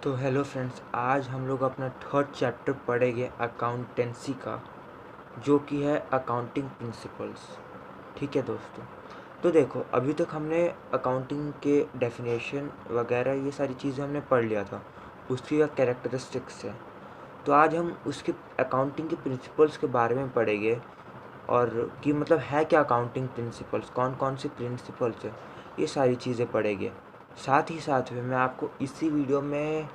तो hello friends, आज हम लोग अपना थर्ड चैप्टर पढ़ेंगे अकाउंटेंसी का, जो कि है अकाउंटिंग प्रिंसिपल्स। ठीक है दोस्तों, तो देखो अभी तक हमने अकाउंटिंग के डेफिनेशन वगैरह ये सारी चीज़ें हमने पढ़ लिया था, उसकी कैरेक्टरिस्टिक्स है। तो आज हम उसके अकाउंटिंग के प्रिंसिपल्स के बारे में पढ़ेंगे और कि मतलब है क्या अकाउंटिंग प्रिंसिपल्स, कौन कौन से प्रिंसिपल्स है, ये सारी चीज़ें पढ़ेंगे। साथ ही साथ में मैं आपको इसी वीडियो में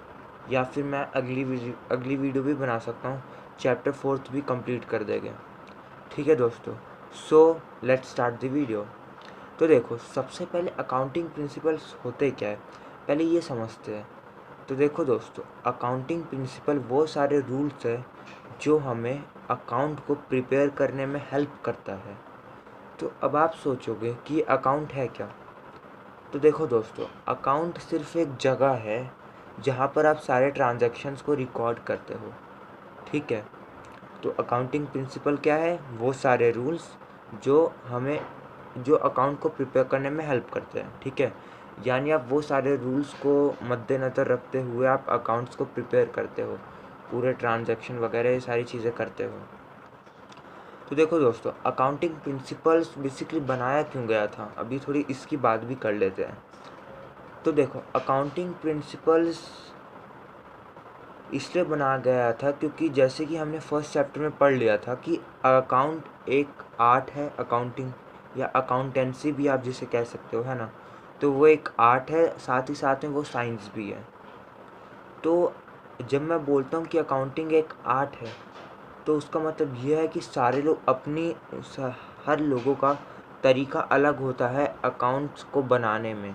या फिर मैं अगली वीडियो भी बना सकता हूँ, चैप्टर 4 भी कंप्लीट कर देंगे। ठीक है दोस्तों, so let's start the video. तो देखो, सबसे पहले अकाउंटिंग प्रिंसिपल्स होते क्या है, पहले ये समझते हैं। तो देखो दोस्तों, अकाउंटिंग प्रिंसिपल वो सारे रूल्स है जो हमें अकाउंट को प्रिपेयर करने में हेल्प करता है। तो अब आप सोचोगे कि अकाउंट है क्या। तो देखो दोस्तों, अकाउंट सिर्फ एक जगह है जहाँ पर आप सारे ट्रांजैक्शंस को रिकॉर्ड करते हो। ठीक है, तो अकाउंटिंग प्रिंसिपल क्या है, वो सारे रूल्स जो अकाउंट को प्रिपेयर करने में हेल्प करते हैं। ठीक है, यानी आप वो सारे रूल्स को मद्देनज़र रखते हुए आप अकाउंट्स को प्रिपेयर करते हो, पूरे ट्रांजैक्शन वगैरह ये सारी चीज़ें करते हो। तो देखो दोस्तों, अकाउंटिंग प्रिंसिपल्स बेसिकली बनाया क्यों गया था, अभी थोड़ी इसकी बात भी कर लेते हैं। तो देखो, अकाउंटिंग प्रिंसिपल्स इसलिए बनाया गया था क्योंकि जैसे कि हमने फर्स्ट चैप्टर में पढ़ लिया था कि अकाउंट एक आर्ट है, अकाउंटिंग या अकाउंटेंसी भी आप जिसे कह सकते हो, है ना। तो वो एक आर्ट है, साथ ही साथ में वो साइंस भी है। तो जब मैं बोलता हूँ कि अकाउंटिंग एक आर्ट है, तो उसका मतलब ये है कि सारे लोग हर लोगों का तरीका अलग होता है अकाउंट्स को बनाने में।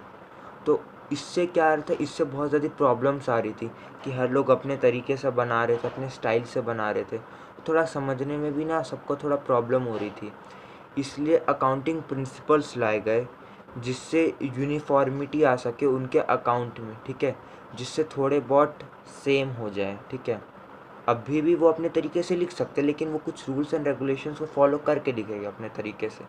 तो इससे क्या अर्थ है, इससे बहुत ज़्यादा प्रॉब्लम्स आ रही थी कि हर लोग अपने तरीके से बना रहे थे, अपने स्टाइल से बना रहे थे। थोड़ा समझने में भी ना सबको थोड़ा प्रॉब्लम हो रही थी, इसलिए अकाउंटिंग प्रिंसिपल्स लाए गए जिससे यूनिफॉर्मिटी आ सके उनके अकाउंट में। ठीक है, जिससे थोड़े बहुत सेम हो जाए। ठीक है, अभी भी वो अपने तरीके से लिख सकते हैं, लेकिन वो कुछ रूल्स एंड रेगुलेशंस को फॉलो करके लिखेंगे अपने तरीके से।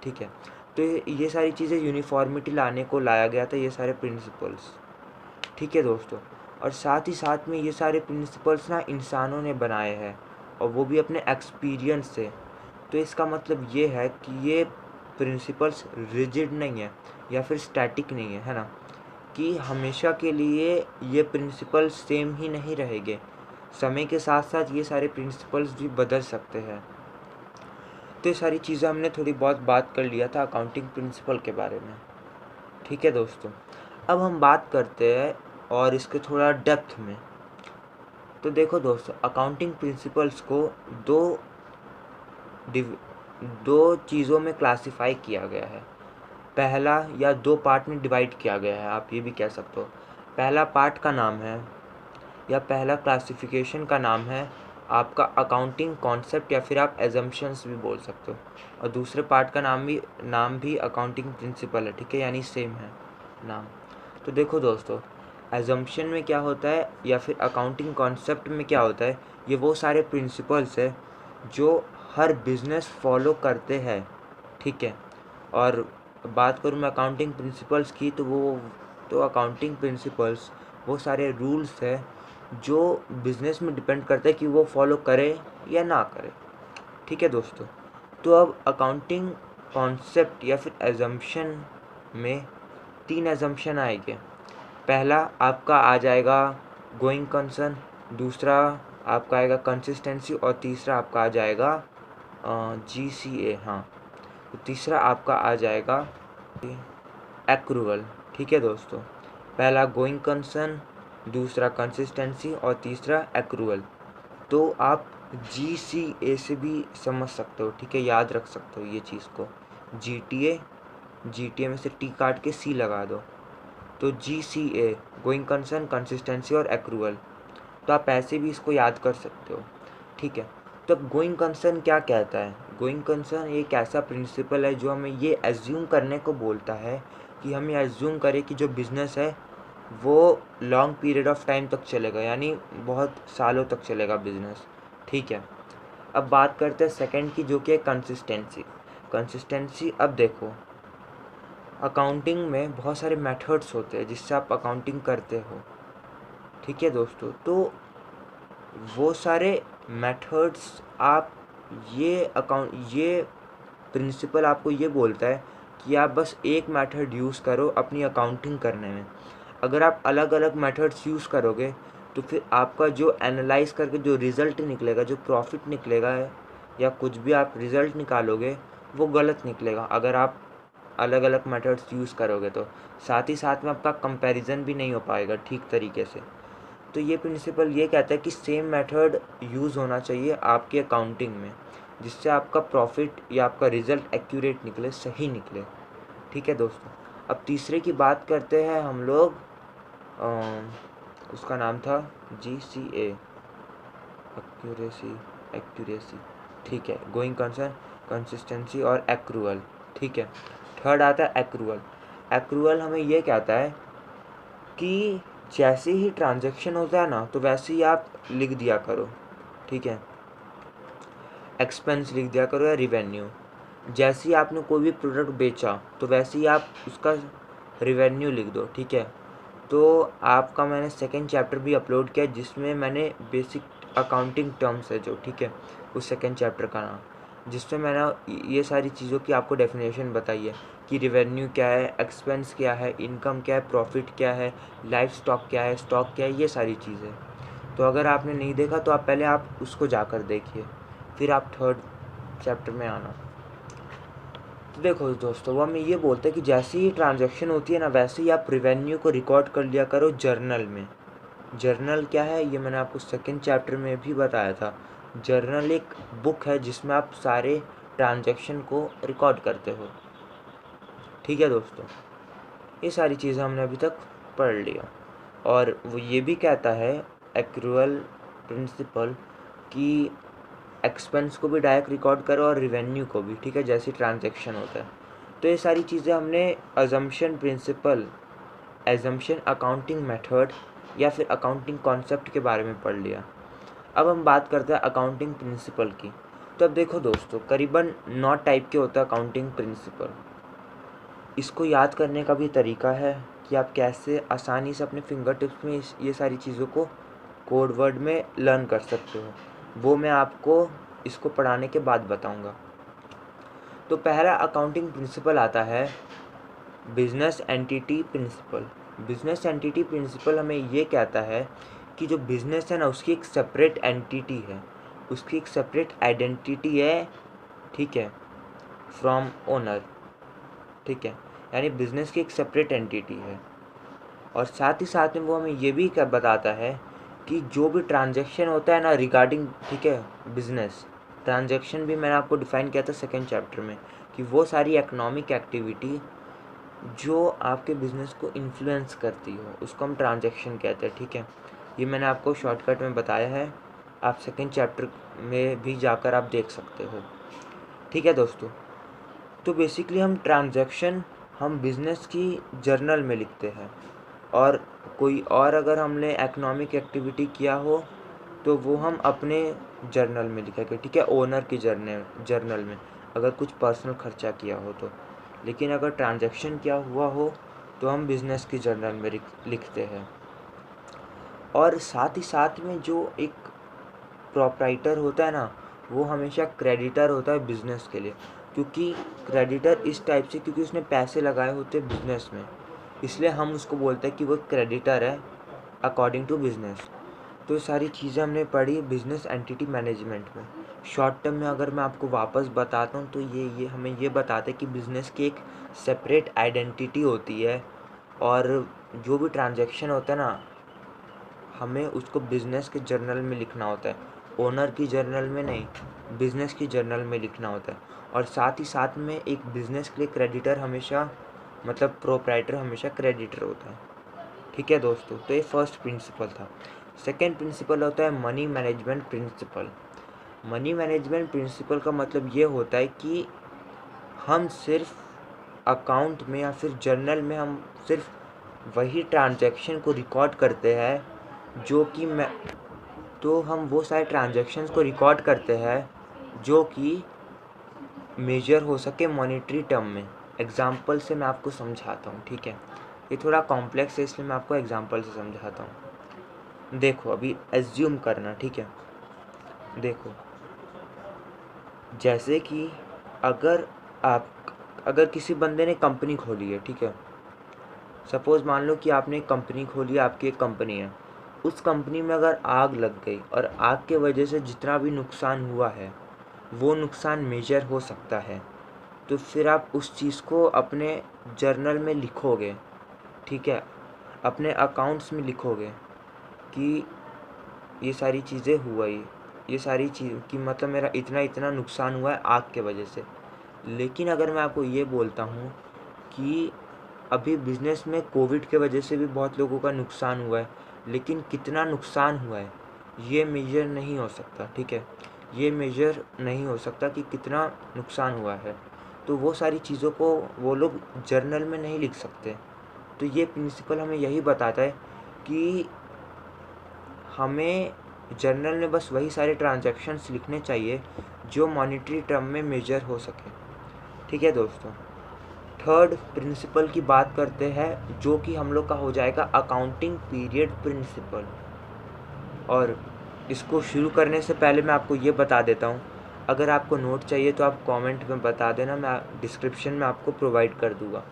ठीक है, तो ये सारी चीज़ें यूनिफॉर्मिटी लाने को लाया गया था, ये सारे प्रिंसिपल्स। ठीक है दोस्तों, और साथ ही साथ में ये सारे प्रिंसिपल्स ना इंसानों ने बनाए हैं, और वो भी अपने एक्सपीरियंस से। तो इसका मतलब ये है कि ये प्रिंसिपल्स रिजिड नहीं है या फिर स्टैटिक नहीं है ना, कि हमेशा के लिए ये प्रिंसिपल्स सेम ही नहीं रहेंगे। समय के साथ साथ ये सारे प्रिंसिपल्स भी बदल सकते हैं। तो ये सारी चीज़ें हमने थोड़ी बहुत बात कर लिया था अकाउंटिंग प्रिंसिपल के बारे में। ठीक है दोस्तों, अब हम बात करते हैं और इसके थोड़ा डेप्थ में। तो देखो दोस्तों, अकाउंटिंग प्रिंसिपल्स को दो दो चीज़ों में क्लासिफाई किया गया है। पहला या दो पार्ट में डिवाइड किया गया है, आप ये भी कह सकते हो। पहला पार्ट का नाम है या पहला क्लासिफिकेशन का नाम है आपका अकाउंटिंग कॉन्सेप्ट, या फिर आप एजम्पशंस भी बोल सकते हो। और दूसरे पार्ट का नाम भी अकाउंटिंग प्रिंसिपल है। ठीक है, यानी सेम है नाम। तो देखो दोस्तों, एजम्पशन में क्या होता है या फिर अकाउंटिंग कॉन्सेप्ट में क्या होता है, ये वो सारे प्रिंसिपल्स है जो हर बिजनेस फॉलो करते हैं। ठीक है, और बात करूँ मैं अकाउंटिंग प्रिंसिपल्स की, तो अकाउंटिंग प्रिंसिपल्स वो सारे रूल्स है जो बिज़नेस में डिपेंड करता है कि वो फॉलो करे या ना करे। ठीक है दोस्तों, तो अब अकाउंटिंग कॉन्सेप्ट या फिर एजम्पशन में तीन एजम्पशन आएंगे। पहला आपका आ जाएगा गोइंग कंसर्न, दूसरा आपका आएगा कंसिस्टेंसी, और तीसरा आपका आ जाएगा GCA। हाँ, तो तीसरा आपका आ जाएगा एक्रूवल। ठीक है दोस्तों, पहला गोइंग कंसर्न, दूसरा कंसिस्टेंसी और तीसरा एक्रूवल। तो आप GCA से भी समझ सकते हो। ठीक है, याद रख सकते हो ये चीज़ को। GTA में से T काट के C लगा दो, तो GCA गोइंग कंसर्न, कंसिस्टेंसी और एक्रूवल। तो आप ऐसे भी इसको याद कर सकते हो। ठीक है, तो अब गोइंग कंसर्न क्या कहता है। गोइंग कंसर्न एक ऐसा प्रिंसिपल है जो हमें ये एज्यूम करने को बोलता है कि हम ये एज्यूम करें कि जो बिज़नेस है वो लॉन्ग पीरियड ऑफ टाइम तक चलेगा, यानी बहुत सालों तक चलेगा बिज़नेस। ठीक है, अब बात करते हैं सेकंड की, जो कि है कंसिस्टेंसी। कंसिस्टेंसी, अब देखो अकाउंटिंग में बहुत सारे मेथड्स होते हैं जिससे आप अकाउंटिंग करते हो। ठीक है दोस्तों, तो वो सारे मेथड्स आप ये प्रिंसिपल आपको ये बोलता है कि आप बस एक मेथड यूज़ करो अपनी अकाउंटिंग करने में। अगर आप अलग अलग मेथड्स यूज़ करोगे तो फिर आपका जो एनालाइज करके जो रिज़ल्ट निकलेगा, जो प्रॉफिट निकलेगा या कुछ भी आप रिज़ल्ट निकालोगे वो गलत निकलेगा अगर आप अलग अलग मेथड्स यूज़ करोगे तो। साथ ही साथ में आपका कंपैरिजन भी नहीं हो पाएगा ठीक तरीके से। तो ये प्रिंसिपल ये कहता है कि सेम मेथड यूज़ होना चाहिए आपके अकाउंटिंग में, जिससे आपका प्रॉफिट या आपका रिज़ल्ट एक्यूरेट निकले, सही निकले। ठीक है दोस्तों, अब तीसरे की बात करते हैं हम लोग। उसका नाम था GCA, एक्यूरेसी। ठीक है, गोइंग कंसर्न, कंसिस्टेंसी और एक्रूअल। ठीक है, थर्ड आता है एक्रूअल। एक्रूअल हमें ये कहता है कि जैसे ही ट्रांजैक्शन होता है ना तो वैसे ही आप लिख दिया करो। ठीक है, एक्सपेंस लिख दिया करो या रिवेन्यू। जैसे ही आपने कोई भी प्रोडक्ट बेचा तो वैसे ही आप उसका रिवेन्यू लिख दो। ठीक है, तो आपका मैंने सेकंड चैप्टर भी अपलोड किया जिसमें मैंने बेसिक अकाउंटिंग टर्म्स है जो, ठीक है, उस सेकंड चैप्टर का नाम, जिसमें मैंने ये सारी चीज़ों की आपको डेफिनेशन बताई है कि रिवेन्यू क्या है, एक्सपेंस क्या है, इनकम क्या है, प्रॉफिट क्या है, लाइफ स्टॉक क्या है, स्टॉक क्या है, ये सारी चीज़ें। तो अगर आपने नहीं देखा तो आप पहले आप उसको जाकर देखिए, फिर आप थर्ड चैप्टर में आना। तो देखो दोस्तों, वो हमें ये बोलते हैं कि जैसे ही ट्रांजैक्शन होती है ना वैसे ही आप रिवेन्यू को रिकॉर्ड कर लिया करो जर्नल में। जर्नल क्या है ये मैंने आपको सेकंड चैप्टर में भी बताया था। जर्नल एक बुक है जिसमें आप सारे ट्रांजैक्शन को रिकॉर्ड करते हो। ठीक है दोस्तों, ये सारी चीज़ें हमने अभी तक पढ़ लिया। और वो ये भी कहता है एक्रूअल प्रिंसिपल कि एक्सपेंस को भी डायरेक्ट रिकॉर्ड करो और रिवेन्यू को भी। ठीक है, जैसे ट्रांजैक्शन होता है। तो ये सारी चीज़ें हमने assumption principle, assumption accounting method या फिर अकाउंटिंग कॉन्सेप्ट के बारे में पढ़ लिया। अब हम बात करते हैं अकाउंटिंग प्रिंसिपल की। तो अब देखो दोस्तों, करीबन 9 टाइप के होता है अकाउंटिंग प्रिंसिपल। इसको याद करने का भी तरीका है कि आप कैसे आसानी से अपने फिंगर टिप्स में ये सारी चीज़ों को कोड वर्ड में लर्न कर सकते हो, वो मैं आपको इसको पढ़ाने के बाद बताऊंगा। तो पहला अकाउंटिंग प्रिंसिपल आता है business entity principle. Business entity principle हमें ये कहता है कि जो बिज़नेस है ना उसकी एक सेपरेट एंटिटी है, उसकी एक सेपरेट आइडेंटिटी है। ठीक है, फ्रॉम ओनर। ठीक है, यानी बिज़नेस की एक सेपरेट एंटिटी है। और साथ ही साथ में वो हमें ये भी बताता है कि जो भी ट्रांजैक्शन होता है ना रिगार्डिंग, ठीक है, बिजनेस ट्रांजैक्शन भी मैंने आपको डिफाइन किया था सेकंड चैप्टर में, कि वो सारी इकोनॉमिक एक्टिविटी जो आपके बिज़नेस को इन्फ्लुएंस करती हो उसको हम ट्रांजैक्शन कहते हैं। ठीक है, ये मैंने आपको शॉर्टकट में बताया है, आप सेकंड चैप्टर में भी जाकर आप देख सकते हो। ठीक है दोस्तों, तो बेसिकली हम ट्रांजैक्शन हम बिज़नेस की जर्नल में लिखते हैं, और कोई और अगर हमने इकोनॉमिक एक्टिविटी किया हो तो वो हम अपने जर्नल में लिखेंगे। ठीक है, ओनर की जर्नल में अगर कुछ पर्सनल खर्चा किया हो तो। लेकिन अगर ट्रांजैक्शन किया हुआ हो तो हम बिज़नेस की जर्नल में लिखते हैं। और साथ ही साथ में जो एक प्रोप्राइटर होता है ना वो हमेशा क्रेडिटर होता है बिज़नेस के लिए, क्योंकि क्रेडिटर इस टाइप से क्योंकि उसने पैसे लगाए होते हैं बिज़नेस में, इसलिए हम उसको बोलते हैं कि वो क्रेडिटर है अकॉर्डिंग टू बिज़नेस। तो ये सारी चीज़ें हमने पढ़ी बिज़नेस एंटिटी मैनेजमेंट में। शॉर्ट टर्म में अगर मैं आपको वापस बताता हूँ तो ये हमें ये बताते हैं कि बिज़नेस की एक सेपरेट आइडेंटिटी होती है, और जो भी ट्रांजैक्शन होता है ना हमें उसको बिज़नेस के जर्नल में लिखना होता है, ओनर की जर्नल में नहीं, बिज़नेस की जर्नल में लिखना होता है। और साथ ही साथ में एक बिज़नेस के लिए क्रेडिटर हमेशा, मतलब प्रोप्राइटर हमेशा क्रेडिटर होता है। ठीक है दोस्तों, तो ये फर्स्ट प्रिंसिपल था। सेकेंड प्रिंसिपल होता है money management principle. Money management principle का मतलब ये होता है कि हम सिर्फ अकाउंट में या फिर जर्नल में हम सिर्फ वही ट्रांजैक्शन को रिकॉर्ड करते हैं जो कि तो हम वो सारे ट्रांजैक्शंस को रिकॉर्ड करते हैं जो कि मेजर हो सके मॉनेटरी टर्म में। एग्जाम्पल से मैं आपको समझाता हूँ। ठीक है, ये थोड़ा कॉम्प्लेक्स है इसलिए मैं आपको एग्जाम्पल से समझाता हूँ। देखो अभी एज्यूम करना, ठीक है। देखो जैसे कि अगर आप अगर किसी बंदे ने कंपनी खोली है, ठीक है। सपोज़ मान लो कि आपने एक कंपनी खोली है, आपकी एक कंपनी है। उस कंपनी में अगर आग लग गई और आग के वजह से जितना भी नुकसान हुआ है वो नुकसान मेजर हो सकता है, तो फिर आप उस चीज़ को अपने जर्नल में लिखोगे, ठीक है। अपने अकाउंट्स में लिखोगे कि ये सारी चीज़ें हुआ ही, ये सारी चीज़ कि मतलब मेरा इतना इतना नुकसान हुआ है आग के वजह से। लेकिन अगर मैं आपको ये बोलता हूँ कि अभी बिज़नेस में कोविड के वजह से भी बहुत लोगों का नुकसान हुआ है, लेकिन कितना नुकसान हुआ है ये मेजर नहीं हो सकता, ठीक है। ये मेजर नहीं हो सकता कि कितना नुकसान हुआ है, तो वो सारी चीज़ों को वो लोग जर्नल में नहीं लिख सकते। तो ये प्रिंसिपल हमें यही बताता है कि हमें जर्नल में बस वही सारे ट्रांजैक्शंस लिखने चाहिए जो मॉनेटरी टर्म में मेजर हो सके, ठीक है दोस्तों। थर्ड प्रिंसिपल की बात करते हैं जो कि हम लोग का हो जाएगा अकाउंटिंग पीरियड प्रिंसिपल। और इसको शुरू करने से पहले मैं आपको ये बता देता हूँ, अगर आपको नोट चाहिए तो आप कमेंट में बता देना, मैं डिस्क्रिप्शन में आपको प्रोवाइड कर दूँगा।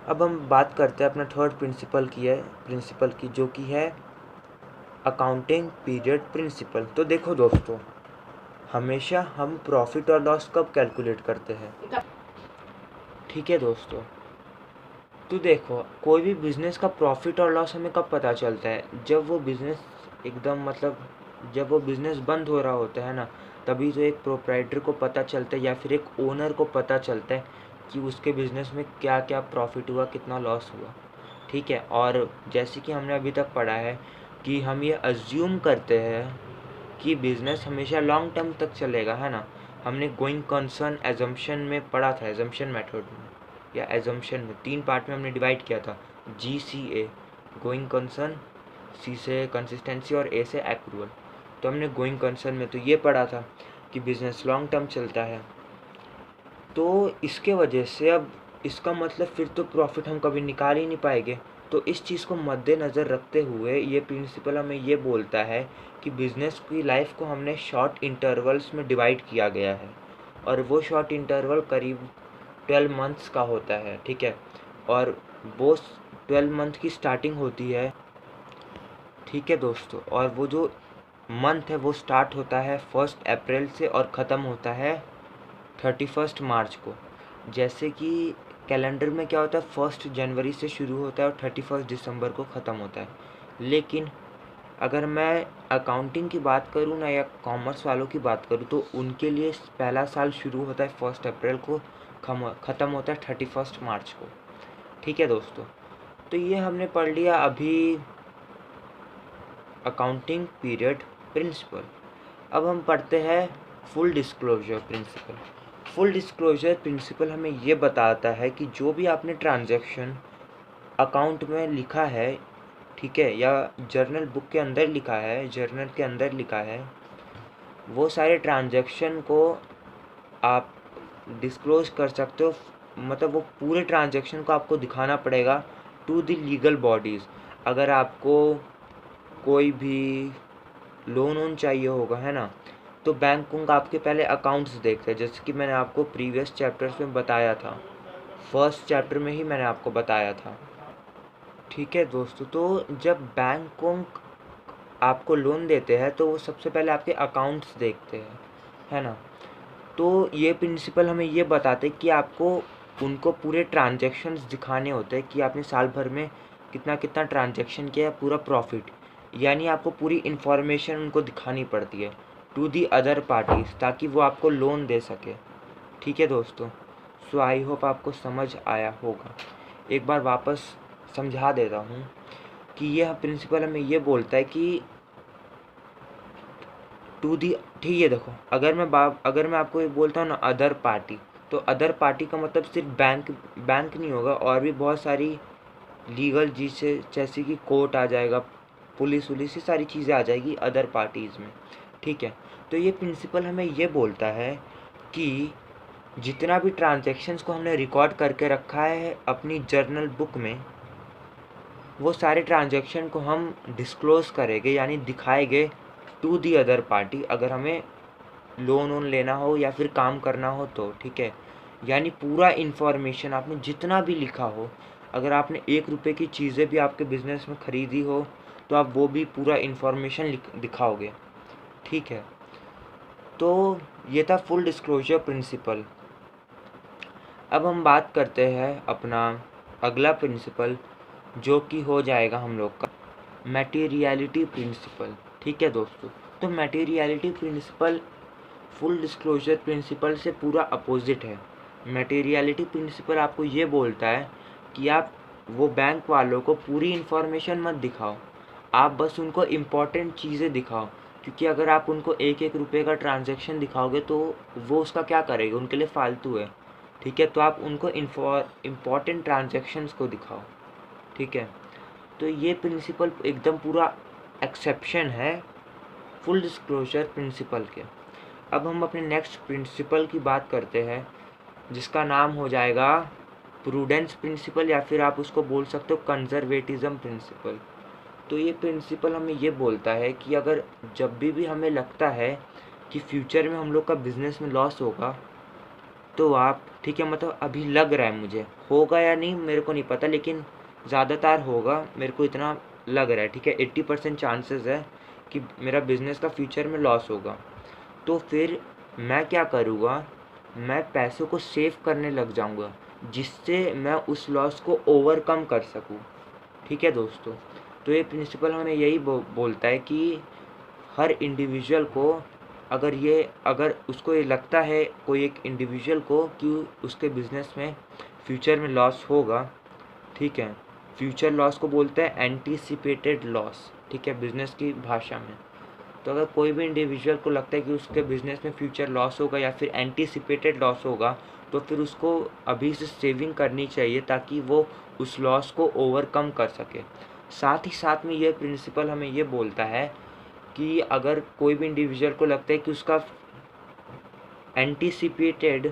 अब हम बात करते हैं अपना थर्ड प्रिंसिपल की जो कि है अकाउंटिंग पीरियड प्रिंसिपल। तो देखो दोस्तों, हमेशा हम प्रॉफिट और लॉस कब कैलकुलेट करते हैं, ठीक है दोस्तों। तो देखो कोई भी बिज़नेस का प्रॉफिट और लॉस हमें कब पता चलता है, जब वो बिज़नेस एकदम मतलब जब वो बिज़नेस बंद हो रहा होता है ना, तभी तो एक प्रोप्राइटर को पता चलता है या फिर एक ओनर को पता चलता है कि उसके बिज़नेस में क्या क्या प्रॉफिट हुआ, कितना लॉस हुआ, ठीक है। और जैसे कि हमने अभी तक पढ़ा है कि हम ये अज्यूम करते हैं कि बिज़नेस हमेशा लॉन्ग टर्म तक चलेगा, है ना। हमने गोइंग कंसर्न एजम्पशन में पढ़ा था, एजम्पशन मेथड में या एजम्पशन में 3 पार्ट में हमने डिवाइड किया था, GCA गोइंग कंसर्न, C से कंसिस्टेंसी और A से एक्रूअल। तो हमने गोइंग कंसर्न में तो ये पढ़ा था कि बिज़नेस लॉन्ग टर्म चलता है, तो इसके वजह से अब इसका मतलब फिर तो प्रॉफिट हम कभी निकाल ही नहीं पाएंगे। तो इस चीज़ को मद्देनज़र रखते हुए ये प्रिंसिपल हमें ये बोलता है कि बिज़नेस की लाइफ को हमने शॉर्ट इंटरवल्स में डिवाइड किया गया है, और वो शॉर्ट इंटरवल करीब 12 मंथ्स का होता है, ठीक है। और वो 12 मंथ की स्टार्टिंग होती है, ठीक है दोस्तों। और वो जो मंथ है वो स्टार्ट होता है 1 अप्रैल से और ख़त्म होता है 31 मार्च को। जैसे कि कैलेंडर में क्या होता है, 1 जनवरी से शुरू होता है और 31 दिसंबर को ख़त्म होता है। लेकिन अगर मैं अकाउंटिंग की बात करूँ ना या कॉमर्स वालों की बात करूँ, तो उनके लिए पहला साल शुरू होता है 1 अप्रैल को, ख़त्म होता है 31 मार्च को, ठीक है दोस्तों। तो ये हमने पढ़ लिया अभी अकाउंटिंग पीरियड प्रिंसिपल। अब हम पढ़ते हैं full disclosure principle. Full disclosure principle हमें ये बताता है कि जो भी आपने ट्रांजैक्शन अकाउंट में लिखा है, ठीक है, या जर्नल बुक के अंदर लिखा है, जर्नल के अंदर लिखा है, वो सारे ट्रांजैक्शन को आप डिस्क्लोज कर सकते हो। मतलब वो पूरे ट्रांजैक्शन को आपको दिखाना पड़ेगा टू द लीगल बॉडीज़। अगर आपको कोई भी लोन वोन चाहिए होगा, है ना, तो बैंक उनका आपके पहले अकाउंट्स देखते हैं, जैसे कि मैंने आपको प्रीवियस चैप्टर्स में बताया था, फर्स्ट चैप्टर में ही मैंने आपको बताया था, ठीक है दोस्तों। तो जब बैंक आपको लोन देते हैं तो वो सबसे पहले आपके अकाउंट्स देखते हैं, है ना। तो ये प्रिंसिपल हमें ये बताते हैं कि आपको उनको पूरे ट्रांजैक्शंस दिखाने होते हैं कि आपने साल भर में कितना कितना ट्रांजैक्शन किया है, पूरा प्रॉफिट, यानी आपको पूरी इन्फॉर्मेशन उनको दिखानी पड़ती है टू दी अदर पार्टीज़, ताकि वो आपको लोन दे सके, ठीक है दोस्तों। सो आई होप आपको समझ आया होगा। एक बार वापस समझा देता हूँ कि यह प्रिंसिपल हमें ये बोलता है कि टू दी, ठीक है देखो, अगर मैं आपको ये बोलता हूँ ना अदर पार्टी, तो अदर पार्टी का मतलब सिर्फ बैंक नहीं होगा, और भी बहुत सारी लीगल चीज़ें जैसे कि कोर्ट आ जाएगा, पुलिस वुलिस, ये सारी चीज़ें आ जाएगी अदर पार्टीज़ में, ठीक है। तो ये प्रिंसिपल हमें ये बोलता है कि जितना भी ट्रांजैक्शंस को हमने रिकॉर्ड करके रखा है अपनी जर्नल बुक में, वो सारे ट्रांजैक्शन को हम डिस्क्लोज़ करेंगे, यानी दिखाएंगे टू दी अदर पार्टी, अगर हमें लोन वोन लेना हो या फिर काम करना हो तो, ठीक है। यानी पूरा इन्फॉर्मेशन आपने जितना भी लिखा हो, अगर आपने 1 रुपये की चीज़ें भी आपके बिज़नेस में ख़रीदी हो तो आप वो भी पूरा इन्फॉर्मेशन दिखाओगे, ठीक है। तो ये था फुल डिस्क्लोजर प्रिंसिपल। अब हम बात करते हैं अपना अगला प्रिंसिपल, जो कि हो जाएगा हम लोग का मटेरियलिटी प्रिंसिपल, ठीक है दोस्तों। तो materiality principle full disclosure principle से पूरा अपोजिट है। मटेरियलिटी प्रिंसिपल आपको ये बोलता है कि आप वो बैंक वालों को पूरी इन्फॉर्मेशन मत दिखाओ, आप बस उनको इम्पॉर्टेंट चीज़ें दिखाओ, क्योंकि अगर आप उनको 1-1 रुपये का ट्रांजैक्शन दिखाओगे तो वो उसका क्या करेंगे, उनके लिए फालतू है, ठीक है। तो आप उनको इम्पॉर्टेंट ट्रांजैक्शंस को दिखाओ, ठीक है। तो ये प्रिंसिपल एकदम पूरा एक्सेप्शन है फुल डिस्क्लोजर प्रिंसिपल के। अब हम अपने नेक्स्ट प्रिंसिपल की बात करते हैं, जिसका नाम हो जाएगा प्रूडेंस प्रिंसिपल, या फिर आप उसको बोल सकते हो कंजर्वेटिज्म प्रिंसिपल। तो ये प्रिंसिपल हमें ये बोलता है कि अगर जब भी हमें लगता है कि फ्यूचर में हम लोग का बिज़नेस में लॉस होगा, तो आप, ठीक है, मतलब अभी लग रहा है, मुझे होगा या नहीं मेरे को नहीं पता, लेकिन ज़्यादातर होगा, मेरे को इतना लग रहा है, ठीक है। 80% चांसेस है कि मेरा बिज़नेस का फ्यूचर में लॉस होगा। तो फिर मैं क्या करूँगा, मैं पैसों को सेव करने लग जाऊँगा, जिससे मैं उस लॉस को ओवरकम कर सकूँ, ठीक है दोस्तों। तो ये प्रिंसिपल हमें यही बोलता है कि हर इंडिविजुअल को, अगर उसको ये लगता है, कोई एक इंडिविजुअल को, कि उसके बिज़नेस में फ्यूचर में लॉस होगा, ठीक है। फ्यूचर लॉस को बोलते हैं एंटीसिपेटेड लॉस, ठीक है, बिज़नेस की भाषा में। तो अगर कोई भी इंडिविजुअल को लगता है कि उसके बिज़नेस में फ्यूचर लॉस होगा या फिर एंटीसिपेटेड लॉस होगा, तो फिर उसको अभी से सेविंग करनी चाहिए, ताकि वो उस लॉस को ओवरकम कर सके। साथ ही साथ में ये प्रिंसिपल हमें ये बोलता है कि अगर कोई भी इंडिविजुअल को लगता है कि उसका एंटीसिपेटेड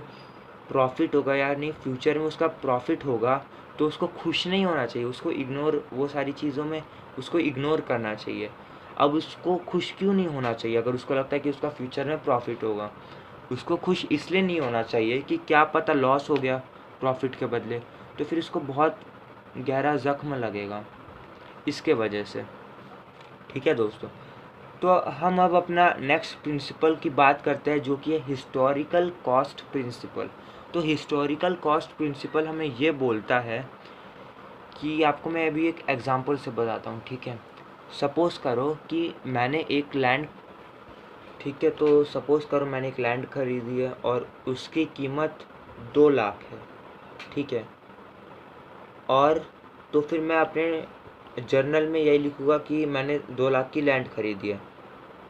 प्रॉफिट होगा, यानी फ्यूचर में उसका प्रॉफिट होगा, तो उसको खुश नहीं होना चाहिए, उसको इग्नोर, वो सारी चीज़ों में उसको इग्नोर करना चाहिए। अब उसको खुश क्यों नहीं होना चाहिए, अगर उसको लगता है कि उसका फ्यूचर में प्रॉफिट होगा? उसको खुश इसलिए नहीं होना चाहिए कि क्या पता लॉस हो गया प्रॉफिट के बदले, तो फिर उसको बहुत गहरा ज़ख्म लगेगा इसके वजह से, ठीक है दोस्तों। तो हम अब अपना नेक्स्ट प्रिंसिपल की बात करते हैं, जो कि है हिस्टोरिकल कॉस्ट प्रिंसिपल। तो हिस्टोरिकल कॉस्ट प्रिंसिपल हमें ये बोलता है कि, आपको मैं अभी एक एग्जांपल से बताता हूँ, ठीक है। सपोज़ करो कि मैंने एक लैंड, ठीक है, तो सपोज़ करो मैंने एक लैंड खरीदी है और उसकी कीमत 2 लाख है, ठीक है। और तो फिर मैं अपने जर्नल में यही लिखूँगा कि मैंने 2 लाख की लैंड खरीदी है।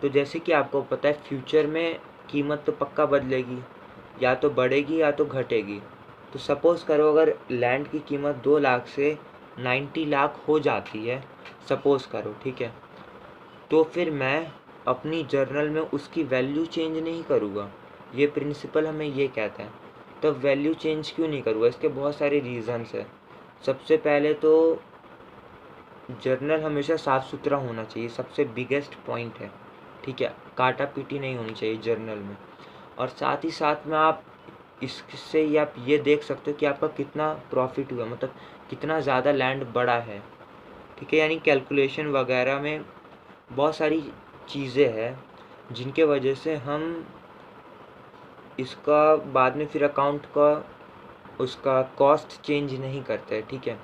तो जैसे कि आपको पता है फ्यूचर में कीमत तो पक्का बदलेगी, या तो बढ़ेगी या तो घटेगी। तो सपोज़ करो अगर लैंड की कीमत 2 लाख से 90 लाख हो जाती है, सपोज़ करो, ठीक है। तो फिर मैं अपनी जर्नल में उसकी वैल्यू चेंज नहीं करूँगा। ये प्रिंसिपल हमें ये कहता है। तो वैल्यू चेंज क्यों नहीं करूँगा, इसके बहुत सारे रीज़न्स हैं। सबसे पहले तो जर्नल हमेशा साफ़ सुथरा होना चाहिए, सबसे बिगेस्ट पॉइंट है, ठीक है। काटा पीटी नहीं होनी चाहिए जर्नल में। और साथ ही साथ में आप इससे आप ये देख सकते हो कि आपका कितना प्रॉफिट हुआ, मतलब कितना ज़्यादा लैंड बढ़ा है, ठीक है। यानी कैलकुलेशन वगैरह में बहुत सारी चीज़ें हैं जिनके वजह से हम इसका बाद में फिर अकाउंट का उसका कॉस्ट चेंज नहीं करते, ठीक है।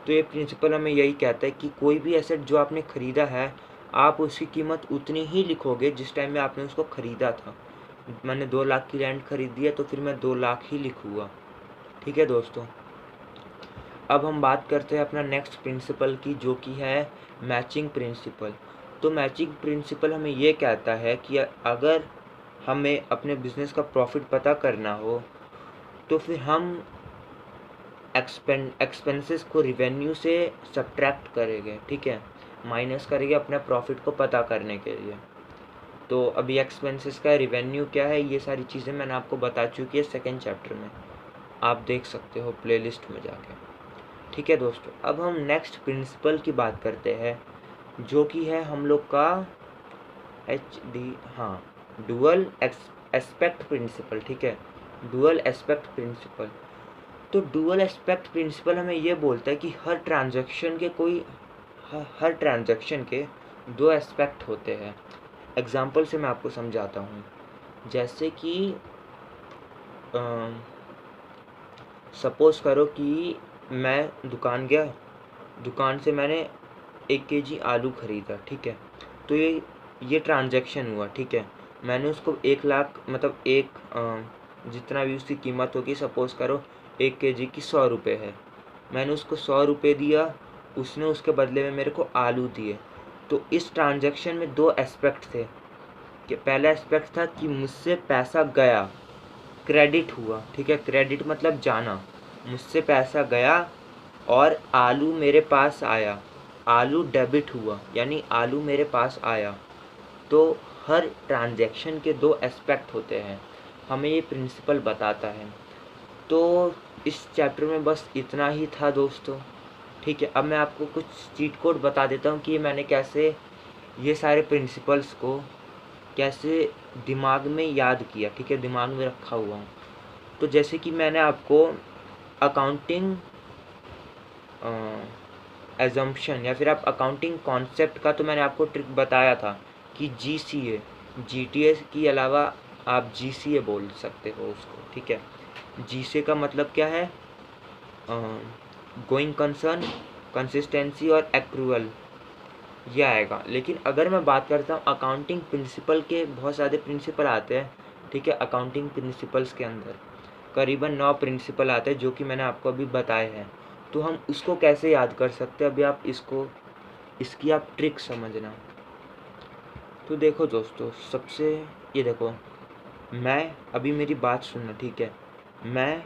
तो ये प्रिंसिपल हमें यही कहता है कि कोई भी एसेट जो आपने ख़रीदा है, आप उसकी कीमत उतनी ही लिखोगे जिस टाइम में आपने उसको ख़रीदा था। मैंने 2 लाख की लैंड खरीदी है, तो फिर मैं 2 लाख ही लिखूँगा, ठीक है दोस्तों। अब हम बात करते हैं अपना नेक्स्ट प्रिंसिपल की, जो कि है मैचिंग प्रिंसिपल। तो मैचिंग प्रिंसिपल हमें ये कहता है कि अगर हमें अपने बिज़नेस का प्रॉफिट पता करना हो, तो फिर हम एक्सपेंसेस को रिवेन्यू से सब्ट्रैक्ट करेंगे, ठीक है, माइनस करेंगे अपने प्रॉफिट को पता करने के लिए। तो अभी एक्सपेंसेस का रिवेन्यू क्या है, ये सारी चीज़ें मैंने आपको बता चुकी है सेकेंड चैप्टर में, आप देख सकते हो प्लेलिस्ट में जाके। ठीक है दोस्तों, अब हम नेक्स्ट प्रिंसिपल की बात करते हैं, जो कि है हम लोग का डुअल एस्पेक्ट प्रिंसिपल। ठीक है, डुअल एस्पेक्ट प्रिंसिपल। तो डुअल एस्पेक्ट प्रिंसिपल हमें ये बोलता है कि हर ट्रांजैक्शन के दो एस्पेक्ट होते हैं। एग्जाम्पल से मैं आपको समझाता हूँ। जैसे कि सपोज़ करो कि मैं दुकान गया, दुकान से मैंने 1 केजी आलू ख़रीदा। ठीक है, तो ये ट्रांजैक्शन हुआ। ठीक है, मैंने उसको 1 लाख मतलब जितना भी उसकी कीमत होगी, सपोज़ करो 1 केजी की 100 रुपये है, मैंने उसको 100 रुपये दिया, उसने उसके बदले में मेरे को आलू दिए। तो इस ट्रांजैक्शन में 2 एस्पेक्ट थे कि पहला एस्पेक्ट था कि मुझसे पैसा गया, क्रेडिट हुआ। ठीक है, क्रेडिट मतलब जाना, मुझसे पैसा गया और आलू मेरे पास आया, आलू डेबिट हुआ, यानी आलू मेरे पास आया। तो हर ट्रांजैक्शन के 2 एस्पेक्ट होते हैं, हमें ये प्रिंसिपल बताता है। तो इस चैप्टर में बस इतना ही था दोस्तों। ठीक है, अब मैं आपको कुछ चीट कोड बता देता हूँ कि मैंने कैसे ये सारे प्रिंसिपल्स को कैसे दिमाग में याद किया। ठीक है, दिमाग में रखा हुआ हूँ। तो जैसे कि मैंने आपको अकाउंटिंग एजम्पशन या फिर आप अकाउंटिंग कॉन्सेप्ट का तो मैंने आपको ट्रिक बताया था कि GCA, GTA के अलावा आप GCA बोल सकते हो उसको। ठीक है, GCA का मतलब क्या है? गोइंग कंसर्न, कंसिस्टेंसी और एक्रूअल, ये आएगा। लेकिन अगर मैं बात करता हूँ अकाउंटिंग प्रिंसिपल के, बहुत सारे प्रिंसिपल आते हैं। ठीक है, अकाउंटिंग प्रिंसिपल्स के अंदर करीबन 9 प्रिंसिपल आते हैं, जो कि मैंने आपको अभी बताए हैं। तो हम उसको कैसे याद कर सकते हैं, अभी आप इसकी आप ट्रिक समझना। तो देखो दोस्तों, ये देखो, मैं अभी मेरी बात सुनना। ठीक है, मैं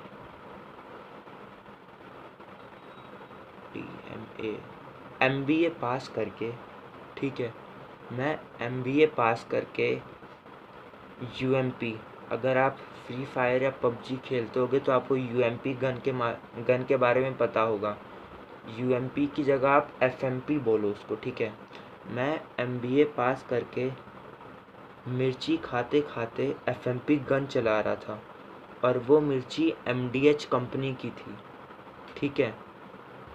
MBA पास करके, ठीक है, मैं MBA पास करके UMP, अगर आप फ्री फायर या PUBG खेलते होगे तो आपको UMP गन के बारे में पता होगा। UMP की जगह आप FMP बोलो उसको। ठीक है, मैं MBA पास करके मिर्ची खाते खाते FMP गन चला रहा था, और वो मिर्ची MDH कंपनी की थी। ठीक है,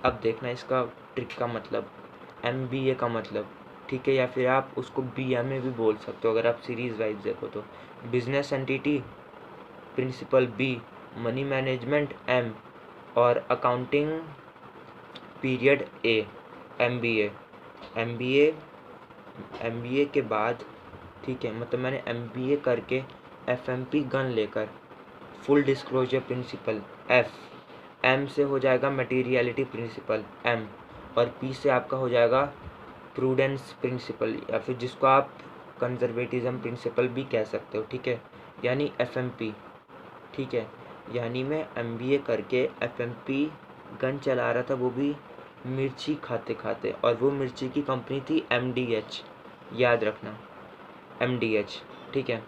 अब देखना इसका ट्रिक का मतलब, MBA का मतलब। ठीक है, या फिर आप उसको BMA भी बोल सकते हो अगर आप सीरीज़ वाइज देखो तो। Business entity principle B, money management M, और अकाउंटिंग पीरियड A, MBA के बाद, ठीक है, मतलब मैंने MBA करके FMP गन लेकर full disclosure principle F, M से हो जाएगा मटेरियलिटी प्रिंसिपल M, और P से आपका हो जाएगा प्रूडेंस प्रिंसिपल, या फिर जिसको आप कंजर्वेटिज्म प्रिंसिपल भी कह सकते हो। ठीक है, यानी FMP। ठीक है, यानी मैं MBA करके FMP गन चला रहा था, वो भी मिर्ची खाते खाते, और वो मिर्ची की कंपनी थी MDH, याद रखना MDH। ठीक है,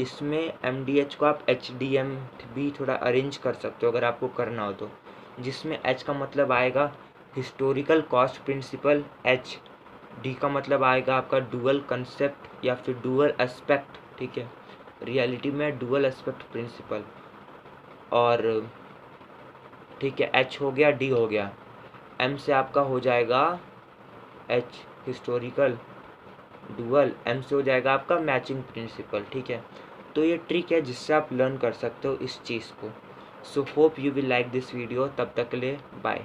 इसमें MDH को आप HDM भी थोड़ा अरेंज कर सकते हो अगर आपको करना हो तो, जिसमें H का मतलब आएगा हिस्टोरिकल कॉस्ट प्रिंसिपल, D का मतलब आएगा आपका डुअल कंसेप्ट या फिर डुअल एस्पेक्ट। ठीक है, रियलिटी में डुअल एस्पेक्ट प्रिंसिपल, और ठीक है, H हो गया, D हो गया, M से आपका हो जाएगा H हिस्टोरिकल, डुअल, M से हो जाएगा आपका मैचिंग प्रिंसिपल। ठीक है, तो ये ट्रिक है जिससे आप लर्न कर सकते हो इस चीज़ को। So hope you will like this video. तब तक के लिए बाय।